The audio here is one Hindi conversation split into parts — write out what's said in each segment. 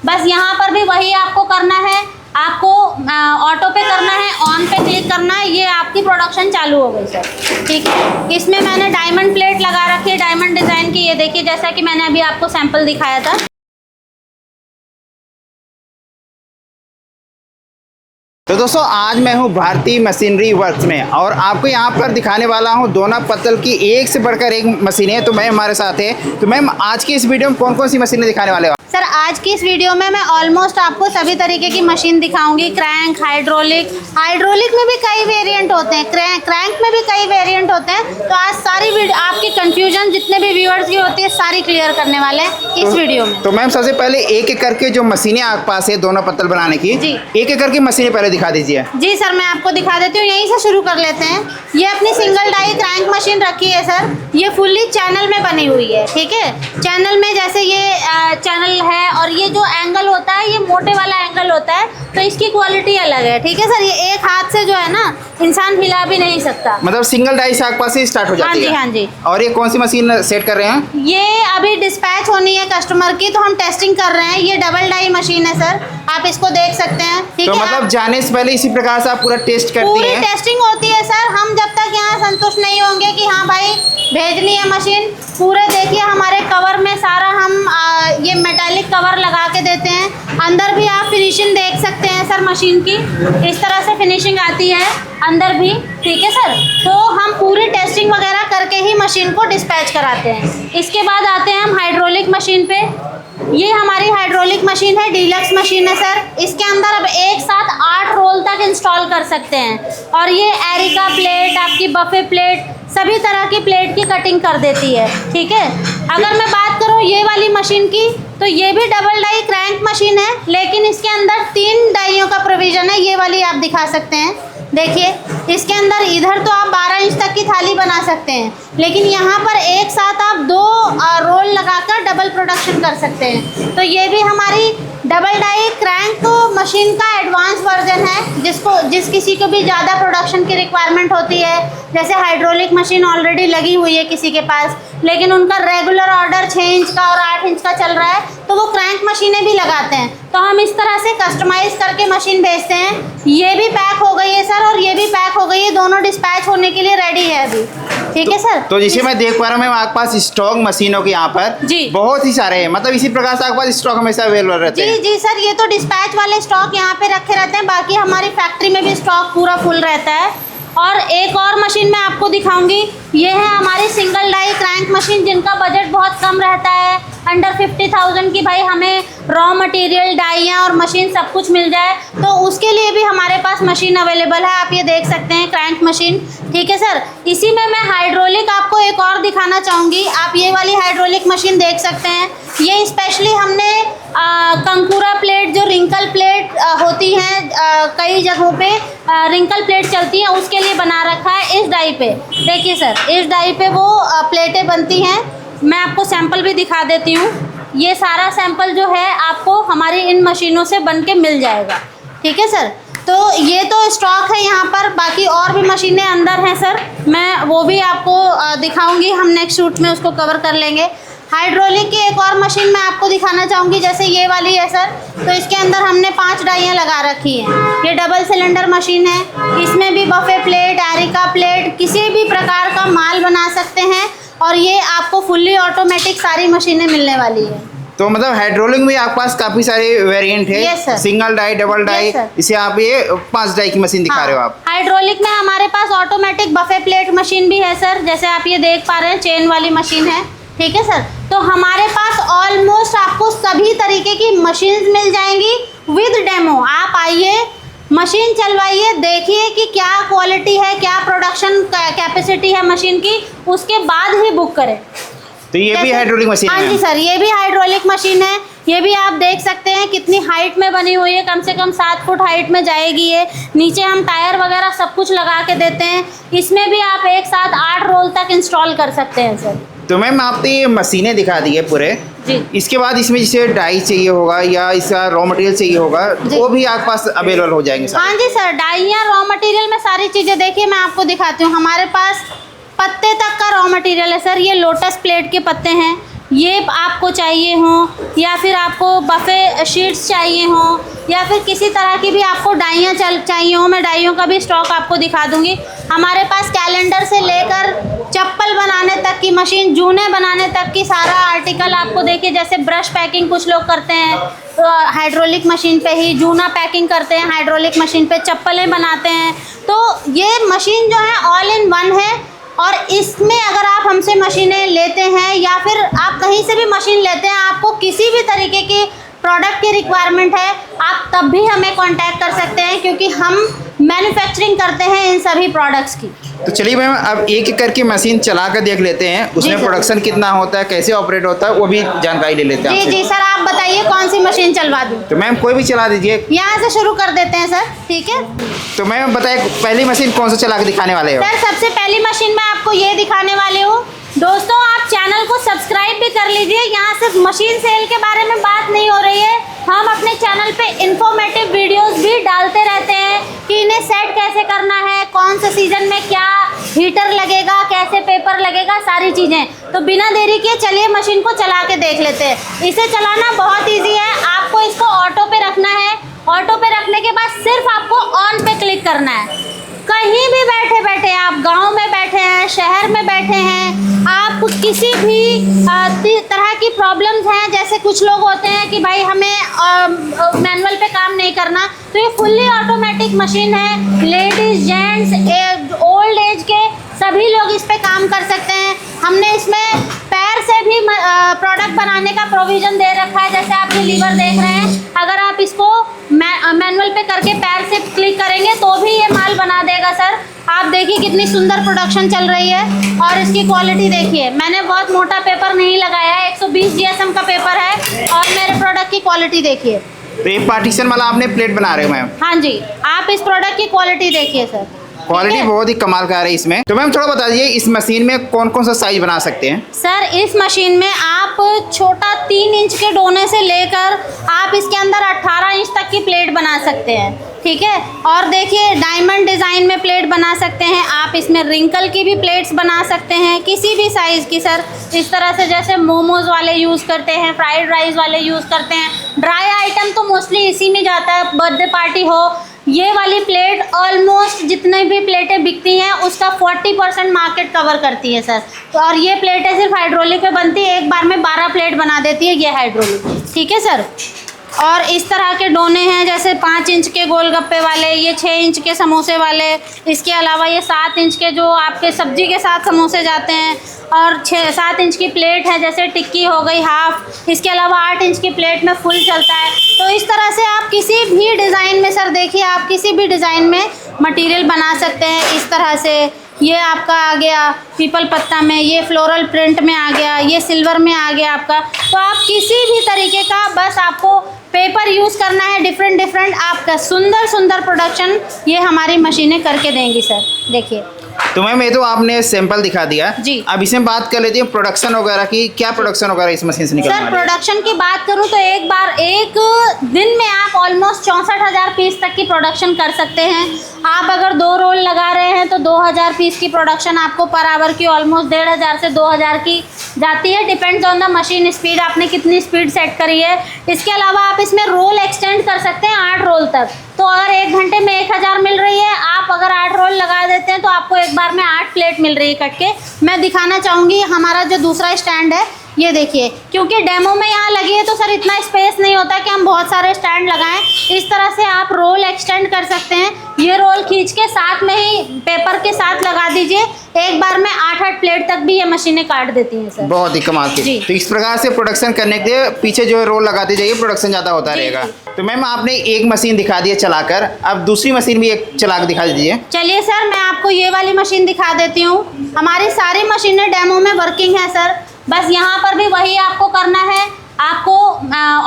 बस यहाँ पर भी वही आपको करना है, आपको ऑटो पे करना है, ऑन पे क्लिक करना है, ये आपकी प्रोडक्शन चालू हो गई सर। ठीक है, इसमें मैंने डायमंड प्लेट लगा रखी है, डायमंड डिज़ाइन की। ये देखिए, जैसा कि मैंने अभी आपको सैंपल दिखाया था। तो दोस्तों, आज मैं हूं भारतीय मशीनरी वर्क्स में और आपको यहां पर दिखाने वाला हूं दोना पत्तल की एक से बढ़कर एक मशीनें। तो मैम हमारे साथ है। तो मैम, आज की इस वीडियो में कौन कौन सी मशीनें दिखाने वाले हो? सर, आज की इस वीडियो में मैं ऑलमोस्ट आपको सभी तरीके की मशीन दिखाऊंगी। क्रैंक, हाइड्रोलिक में भी कई वेरिएंट होते हैं, क्रैंक में भी कई वेरिएंट होते हैं। तो आज सारी वीडियो आपकी कंफ्यूजन जितने भी व्यूअर्स की होती है सारी क्लियर करने वाले हैं इस वीडियो में। तो मैम, सबसे पहले एक एक करके जो मशीनें आपके पास है दोना पत्तल बनाने की, एक एक करके मशीनें पहले दिखा दीजिए। जी सर, मैं आपको दिखा देती हूँ, यहीं से शुरू कर लेते हैं। ये अपनी सिंगल डाई क्रैंक मशीन रखी है सर। ये फुल्ली चैनल में बनी हुई है। ठीक है, चैनल में जैसे ये चैनल है और ये जो एंगल होता है ये मोटे वाला एंगल होता है, तो इसकी क्वालिटी अलग है। ठीक है सर, ये एक हाथ से जो है ना इंसान हिला भी नहीं सकता। मतलब सिंगल डाई से आपके पास ही स्टार्ट हो जाती है? हाँ जी। और ये कौन सी मशीन सेट कर रहे हैं? ये अभी डिस्पैच होनी है कस्टमर की, तो हम टेस्टिंग कर रहे हैं। ये डबल डाई मशीन है सर, आप इसको देख सकते हैं। ठीक तो है, मतलब जाने से पहले इसी प्रकार से आप पूरा टेस्ट करती पूरी हैं? टेस्टिंग होती है सर। हम जब तक यहाँ संतुष्ट नहीं होंगे कि हाँ भाई भेजनी है मशीन, पूरे देखिए हमारे कवर में सारा हम ये मेटालिक कवर लगा के देते हैं। अंदर भी आप फिनिशिंग देख सकते हैं सर मशीन की, इस तरह से फिनिशिंग आती है अंदर भी। ठीक है सर, तो हम पूरी टेस्टिंग वगैरह करके ही मशीन को डिस्पैच कराते हैं। इसके बाद आते हैं हम हाइड्रोलिक मशीन पे। ये हमारी हाइड्रोलिक मशीन है, डीलक्स मशीन है सर। इसके अंदर अब एक साथ 8 रोल तक इंस्टॉल कर सकते हैं और ये एरिका प्लेट, आपकी बफे प्लेट, सभी तरह की प्लेट की कटिंग कर देती है। ठीक है, अगर मैं बात करूँ ये वाली मशीन की, तो ये भी डबल डाई क्रैंक मशीन है, लेकिन इसके अंदर 3 डाइयों का प्रोविज़न है। ये वाली आप दिखा सकते हैं, देखिए इसके अंदर इधर तो आप 12 इंच तक की थाली बना सकते हैं, लेकिन यहाँ पर एक साथ आप 2 रोल लगाकर डबल प्रोडक्शन कर सकते हैं। तो ये भी हमारी डबल डाई क्रैंक मशीन का एडवांस वर्जन है, जिस किसी को भी ज़्यादा प्रोडक्शन की रिक्वायरमेंट होती है। जैसे हाइड्रोलिक मशीन ऑलरेडी लगी हुई है किसी के पास, लेकिन उनका रेगुलर ऑर्डर 6 इंच का और 8 इंच का चल रहा है, तो वो क्रैंक मशीनें भी लगाते हैं। तो हम इस तरह से कस्टमाइज़ करके मशीन भेजते हैं। ये भी पैक हो गई है सर और ये भी पैक हो गई है, दोनों डिस्पैच होने के लिए रेडी है अभी। ठीक है सर। तो जिसे मैं देख पा रहा हूँ मैम, आपके पास स्टॉक मशीनों के यहाँ पर जी बहुत ही सारे हैं, मतलब इसी प्रकार से आपके पास स्टॉक हमेशा अवेलेबल रहते हैं? जी सर, ये तो डिस्पैच वाले स्टॉक यहाँ पे रखे रहते हैं, बाकी हमारी फैक्ट्री में भी स्टॉक पूरा फुल रहता है। और एक और मशीन मैं आपको दिखाऊंगी, ये है हमारी सिंगल डाई क्रैंक मशीन, जिनका बजट बहुत कम रहता है, अंडर 50,000 की। भाई हमें रॉ मटेरियल, डाइयाँ और मशीन सब कुछ मिल जाए, तो उसके लिए भी हमारे पास मशीन अवेलेबल है। आप ये देख सकते हैं क्रैंक मशीन। ठीक है सर, इसी में मैं हाइड्रोलिक आपको एक और दिखाना चाहूँगी। आप ये वाली हाइड्रोलिक मशीन देख सकते हैं। ये स्पेशली हमने कंकूरा प्लेट, जो रिंकल प्लेट होती हैं कई जगहों पे रिंकल प्लेट चलती है, उसके लिए बना रखा है इस डाई पे। देखिए सर, इस डाई पे वो प्लेटें बनती हैं। मैं आपको सैंपल भी दिखा देती हूँ। ये सारा सैंपल जो है आपको हमारी इन मशीनों से बन के मिल जाएगा। ठीक है सर, तो ये तो स्टॉक है यहाँ पर, बाकी और भी मशीनें अंदर हैं सर, मैं वो भी आपको दिखाऊंगी। हम नेक्स्ट शूट में उसको कवर कर लेंगे। हाइड्रोलिक की एक और मशीन मैं आपको दिखाना चाहूँगी, जैसे ये वाली है सर। तो इसके अंदर हमने 5 डाइयाँ लगा रखी हैं। ये डबल सिलेंडर मशीन है, इसमें भी बफे प्लेट, एरिका प्लेट, किसी भी प्रकार का माल बना सकते हैं। और ये आपको फुल्ली ऑटोमेटिक सारी मशीनें मिलने वाली है। तो मतलब हाइड्रोलिक में आपके पास काफी सारे वेरिएंट है, सिंगल डाई, डबल डाई, इसे आप ये 5 डाई की मशीन दिखा रहे हो आप। हाइड्रोलिक में हमारे पास ऑटोमेटिक बफे प्लेट मशीन भी है सर, जैसे आप ये देख पा रहे हैं, चेन वाली मशीन है। ठीक है सर, तो हमारे पास ऑलमोस्ट आपको सभी तरीके की मशीन्स मिल जाएंगी विद डेमो। आप आइए, मशीन चलवाइए, देखिए कि क्या क्वालिटी है, क्या प्रोडक्शन कैपेसिटी है मशीन की, उसके बाद ही बुक करें। तो ये भी हाइड्रोलिक मशीन है? हाँ जी सर, ये भी हाइड्रोलिक मशीन है। ये भी आप देख सकते हैं कितनी हाइट में बनी हुई है, कम से कम 7 फुट हाइट में जाएगी ये। नीचे हम टायर वगैरह सब कुछ लगा के देते हैं। इसमें भी आप एक साथ 8 रोल तक इंस्टॉल कर सकते हैं सर। तो मैम, आपने ये मशीनें दिखा दी है पूरे जी। इसके बाद इसमें जैसे डाई चाहिए होगा या इसका रॉ मटेरियल चाहिए होगा, वो भी आपके पास अवेलेबल हो जाएंगे? हाँ जी सर, डाई या रॉ मटेरियल में सारी चीज़ें देखिए मैं आपको दिखाती हूँ। हमारे पास पत्ते तक का रॉ मटेरियल है सर। ये लोटस प्लेट के पत्ते हैं, ये आपको चाहिए हो, या फिर आपको बफे शीट्स चाहिए हो, या फिर किसी तरह की भी आपको डाइयाँ चाहिए हो, मैं डाइयों का भी स्टॉक आपको दिखा दूंगी। हमारे पास कैलेंडर से लेकर चप्पल बनाने तक की मशीन, जूने बनाने तक की सारा आर्टिकल आपको देखिए। जैसे ब्रश पैकिंग कुछ लोग करते हैं हाइड्रोलिक मशीन पे ही, जूना पैकिंग करते हैं हाइड्रोलिक मशीन पे, चप्पलें बनाते हैं। तो ये मशीन जो है ऑल इन वन है, और इसमें अगर आप हमसे मशीनें लेते हैं या फिर आप कहीं से भी मशीन लेते हैं, आपको किसी भी तरीके की प्रोडक्ट की रिक्वायरमेंट है, आप तब भी हमें कांटेक्ट कर सकते हैं, क्योंकि हम मैन्युफैक्चरिंग करते हैं इन सभी प्रोडक्ट्स की। तो चलिए मैम, अब एक एक करके मशीन चला कर देख लेते हैं, उसमें सर। प्रोडक्शन कितना होता है, कैसे ऑपरेट होता है, वो भी जानकारी ले लेते हैं जी आपसे। जी सर, आप बताइए कौन सी मशीन चलवा दूँ? तो मैम कोई भी चला दीजिए। यहाँ से शुरू कर देते हैं सर, ठीक है। तो मैम बताइए पहली मशीन कौन सा चला के दिखाने वाले हो? सर सबसे पहली मशीन मैं आपको ये दिखाने वाली हूँ। दोस्तों आप चैनल को सब्सक्राइब भी कर लीजिए। यहाँ सिर्फ मशीन सेल के बारे में बात नहीं हो रही है, हम अपने चैनल पे इंफॉर्मेटिव वीडियोस भी डालते रहते हैं कि इन्हें सेट कैसे करना है, कौन से सीजन में क्या हीटर लगेगा, कैसे पेपर लगेगा, सारी चीज़ें। तो बिना देरी के चलिए मशीन को चला के देख लेते हैं। इसे चलाना बहुत ईजी है, आपको इसको ऑटो पे रखना है। ऑटो पे रखने के बाद सिर्फ आपको ऑन पे क्लिक करना है। कहीं भी बैठे बैठे, आप गांव में बैठे हैं, शहर में बैठे हैं, आप किसी भी तरह की प्रॉब्लम्स हैं, जैसे कुछ लोग होते हैं कि भाई हमें मैनुअल पे काम नहीं करना, तो ये फुल्ली ऑटोमेटिक मशीन है। लेडीज, जेंट्स, ओल्ड एज के सभी लोग इस पे काम कर सकते हैं। हमने इसमें पैर से भी प्रोडक्ट बनाने का प्रोविज़न दे रखा है। जैसे आप ये लीवर देख रहे हैं, अगर आप इसको मैनुअल पे करके पैर से क्लिक करेंगे तो भी ये माल बना देगा सर। आप देखिए कितनी सुंदर प्रोडक्शन चल रही है, और इसकी क्वालिटी देखिए। मैंने बहुत मोटा पेपर नहीं लगाया है, 120 GSM का पेपर है, और मेरे प्रोडक्ट की क्वालिटी देखिए। तो ये पार्टीशन वाला आपने प्लेट बना रहे हो मैम? हाँ जी, आप इस प्रोडक्ट की क्वालिटी देखिए सर, क्वालिटी बहुत ही कमाल का है इसमें। तो मैम थोड़ा बता दीजिए इस मशीन में कौन कौन सा साइज बना सकते हैं? सर इस मशीन में आप छोटा 3 इंच के डोने से लेकर आप इसके अंदर 18 इंच तक की प्लेट बना सकते हैं, ठीक है। और देखिए डायमंड डिज़ाइन में प्लेट बना सकते हैं आप, इसमें रिंकल की भी प्लेट्स बना सकते हैं, किसी भी साइज़ की सर। इस तरह से जैसे मोमोज वाले यूज़ करते हैं, फ्राइड राइस वाले यूज़ करते हैं, ड्राई आइटम तो मोस्टली इसी में जाता है, बर्थडे पार्टी हो। ये वाली प्लेट ऑलमोस्ट जितने भी प्लेटें बिकती हैं उसका 40% मार्केट कवर करती है सर। तो और ये प्लेटें सिर्फ हाइड्रोलिक पे बनती है, एक बार में 12 प्लेट बना देती है ये हाइड्रोलिक, ठीक है सर। और इस तरह के डोने हैं, जैसे 5 इंच के गोलगप्पे वाले, ये 6 इंच के समोसे वाले, इसके अलावा ये 7 इंच के जो आपके सब्जी के साथ समोसे जाते हैं, और 6-7 इंच की प्लेट है, जैसे टिक्की हो गई हाफ। इसके अलावा 8 इंच की प्लेट में फुल चलता है। तो इस तरह से आप किसी भी डिज़ाइन में सर, देखिए आप किसी भी डिज़ाइन में मटेरियल बना सकते हैं। इस तरह से ये आपका आ गया पीपल पत्ता में, ये फ्लोरल प्रिंट में आ गया, ये सिल्वर में आ गया आपका। तो आप किसी भी तरीके का, बस आपको पेपर यूज़ करना है डिफरेंट आपका सुंदर सुंदर प्रोडक्शन ये हमारी मशीनें करके देंगी सर। देखिए तो मैम ये तो आपने सैंपल दिखा दिया जी। अब इसमें बात कर लेते हैं प्रोडक्शन वगैरह की। क्या प्रोडक्शन वगैरह इस मशीन से निकलने सर वाली है? प्रोडक्शन की बात करूं तो एक दिन में आप ऑलमोस्ट 64,000 पीस तक की प्रोडक्शन कर सकते हैं। आप अगर 2 रोल लगा रहे हैं तो 2,000 पीस की प्रोडक्शन आपको पर आवर की ऑलमोस्ट 1,500 से 2,000 की जाती है, depends on the machine speed, आपने कितनी स्पीड सेट करी है। इसके अलावा आप इसमें रोल एक्सटेंड कर सकते हैं 8 रोल तक। तो अगर 1 घंटे में 1,000 मिल रही है, आप अगर 8 रोल लगा देते हैं तो आपको एक बार में 8 प्लेट मिल रही है कट के। मैं दिखाना चाहूँगी हमारा जो दूसरा स्टैंड है, ये देखिए, क्योंकि डेमो में यहाँ लगी है तो सर इतना स्पेस नहीं होता कि हम बहुत सारे स्टैंड लगाएं। इस तरह से आप रोल एक्सटेंड कर सकते हैं। ये रोल खींच के साथ में ही पेपर के साथ लगा दीजिए, एक बार में 8-8 प्लेट तक भी ये मशीनें काट देती हैं सर। बहुत ही कमाल की। तो इस प्रकार से प्रोडक्शन करने के लिए पीछे जो रोल लगाते जाइए, प्रोडक्शन ज़्यादा होता रहेगा। तो मैम आपने एक मशीन दिखा दी है चलाकर, अब दूसरी मशीन भी एक चला के दिखा दीजिए। चलिए सर मैं आपको ये वाली मशीन दिखा देती हूँ। हमारी सारी मशीनें डेमो में वर्किंग है सर। बस यहाँ पर भी वही आपको करना है, आपको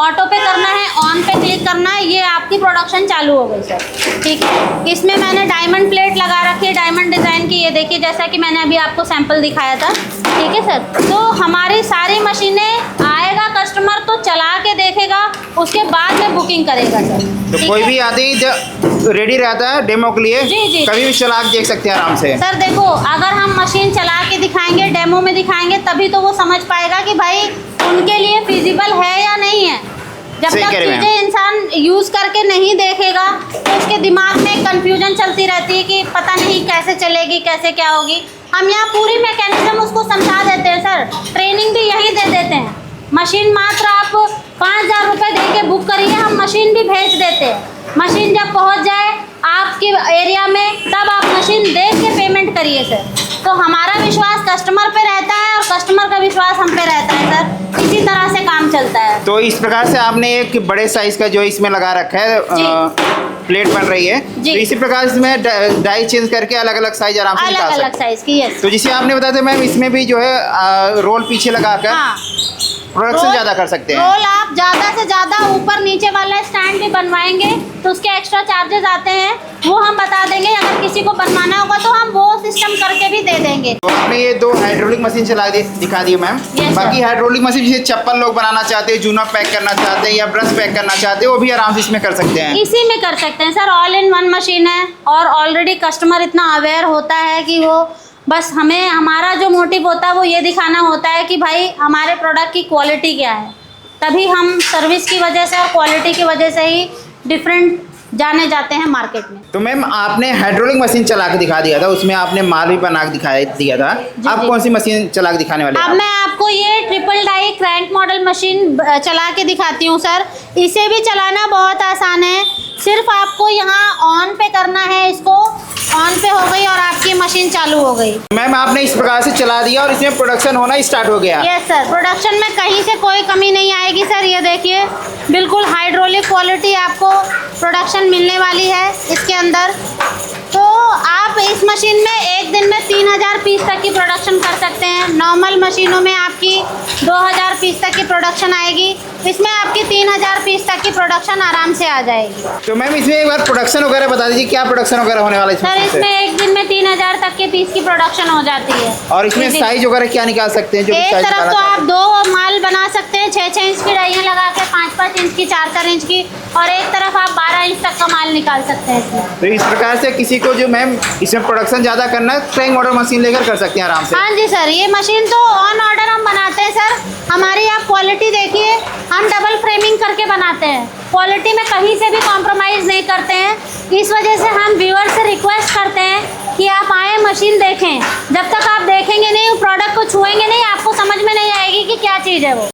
ऑटो पे करना है, ऑन पे क्लिक करना है, ये आपकी प्रोडक्शन चालू हो गई सर। ठीक है, इसमें मैंने डायमंड प्लेट लगा रखी है, डायमंड डिज़ाइन की, ये देखिए जैसा कि मैंने अभी आपको सैंपल दिखाया था। ठीक है सर, तो हमारी सारी मशीनें आएगा कस्टमर तो चला के देखेगा, उसके बाद में बुकिंग करेगा सर। तो कोई भी आते ही रेडी रहता है डेमो के लिए, जी। कभी भी चला के देख सकते हैं आराम से। सर देखो, अगर हम मशीन चला के दिखाएंगे, डेमो में दिखाएंगे, तभी तो वो समझ पाएगा कि भाई उनके लिए फिजिबल है या नहीं है। जब सही तक कह रहे हैं चीज़ें इंसान यूज़ करके नहीं देखेगा तो उसके दिमाग में कंफ्यूजन चलती रहती है कि पता नहीं कैसे चलेगी, कैसे क्या होगी। हम यहाँ पूरी मैकेनिज्म उसको समझा देते हैं सर, ट्रेनिंग भी यही दे देते हैं। मशीन मात्र आप 5,000 रुपये दे के बुक करिए, हम मशीन भी भेज देते हैं। मशीन जब पहुँच जाए आपके एरिया में तब आप मशीन देख के पेमेंट करिए सर। तो हमारा विश्वास कस्टमर पे रहता है और कस्टमर का विश्वास हम पे रहता है सर। इसी तरह से काम चलता है। तो इस प्रकार से आपने एक बड़े साइज का जो इसमें लगा रखा है प्लेट बन रही है, तो इसी प्रकार से इसमें डाई चेंज करके अलग अलग साइज आराम से निकाल सकते हैं। अलग साइज की, यस। तो जिसे आपने बताया था मैम, इसमें भी जो है रोल पीछे लगाकर हाँ, प्रोडक्शन ज़्यादा कर सकते हैं। रोल आप ज़्यादा से ज़्यादा ऊपर नीचे वाला स्टैंड भी बनवाएंगे तो उसके एक्स्ट्रा चार्जेस आते हैं, वो हम बता देंगे। अगर किसी को बनवाना होगा तो हम वो सिस्टम करके भी दे देंगे। तो आपने ये 2 हाइड्रोलिक मशीन दिखा दी मैम। Yes, बाकी sir। हाइड्रोलिक मशीन जिसे चप्पल लोग बनाना चाहते हैं, जूना पैक करना चाहते हैं या ब्रश पैक करना चाहते हैं, वो भी आराम से इसमें कर सकते हैं। इसी में कर सकते हैं sir. All in one machine है और ऑलरेडी कस्टमर इतना अवेयर होता है कि वो बस हमें, हमारा जो मोटिव होता है वो ये दिखाना होता है कि भाई हमारे प्रोडक्ट की क्वालिटी क्या है। तभी हम सर्विस की वजह से और क्वालिटी की वजह से ही डिफरेंट जाने जाते हैं मार्केट में। तो मैम आपने हाइड्रोलिक मशीन चला के दिखा दिया था, उसमें आपने माल भी बना के दिया था। आप जी। कौन सी मशीन चला के दिखाने वाले हैं? अब मैं आपको ये triple die crank model machine चला के दिखाती हूँ सर। इसे भी चलाना बहुत आसान है। सिर्फ आपको यहाँ ऑन पे करना है, इसको ऑन पे हो गई और आपकी मशीन चालू हो गई। मैम आपने इस प्रकार से चला दिया और इसमें प्रोडक्शन होना स्टार्ट हो गया। यस सर, प्रोडक्शन में कहीं से कोई कमी नहीं आएगी सर। ये देखिए बिल्कुल हाइड्रोलिक क्वालिटी आपको प्रोडक्शन मिलने वाली है इसके अंदर। तो आप इस मशीन में एक दिन में 3,000 पीस तक की प्रोडक्शन कर सकते हैं। नॉर्मल मशीनों में आपकी 2,000 पीस तक की प्रोडक्शन आएगी, इसमें आपकी 3,000 पीस तक की प्रोडक्शन आराम से आ जाएगी। तो मैम इसमें एक बार प्रोडक्शन वगैरह बता दीजिए, क्या प्रोडक्शन वगैरह होने वाला है सर इसमें एक दिन में 3,000 तक के पीस की प्रोडक्शन हो जाती है। और इसमें साइज वगैरह क्या निकाल सकते हैं? जो एक तरफ तो आप 2 माल बना सकते हैं 6-6 इंच की डाइयाँ लगा के, 5-5 इंच की, 4-4 इंच की, और एक तरफ आप 12 इंच तक का माल निकाल सकते हैं इसमें। तो इस प्रकार से किसी को जो मैम इसमें प्रोडक्शन ज़्यादा करना है, क्रैंक मॉडल मशीन लेकर कर सकते हैं आराम से। हाँ जी सर, ये मशीन तो ऑन ऑर्डर हम बनाते हैं सर। हमारी आप क्वालिटी देखिए, हम डबल फ्रेमिंग करके बनाते हैं। क्वालिटी में कहीं से भी कॉम्प्रोमाइज़ नहीं करते हैं। इस वजह से हम व्यूअर से रिक्वेस्ट करते हैं कि आप आए, मशीन देखें। जब तक आप देखेंगे नहीं, प्रोडक्ट को छुएंगे नहीं, आपको समझ में नहीं आएगी कि क्या चीज़ है वो।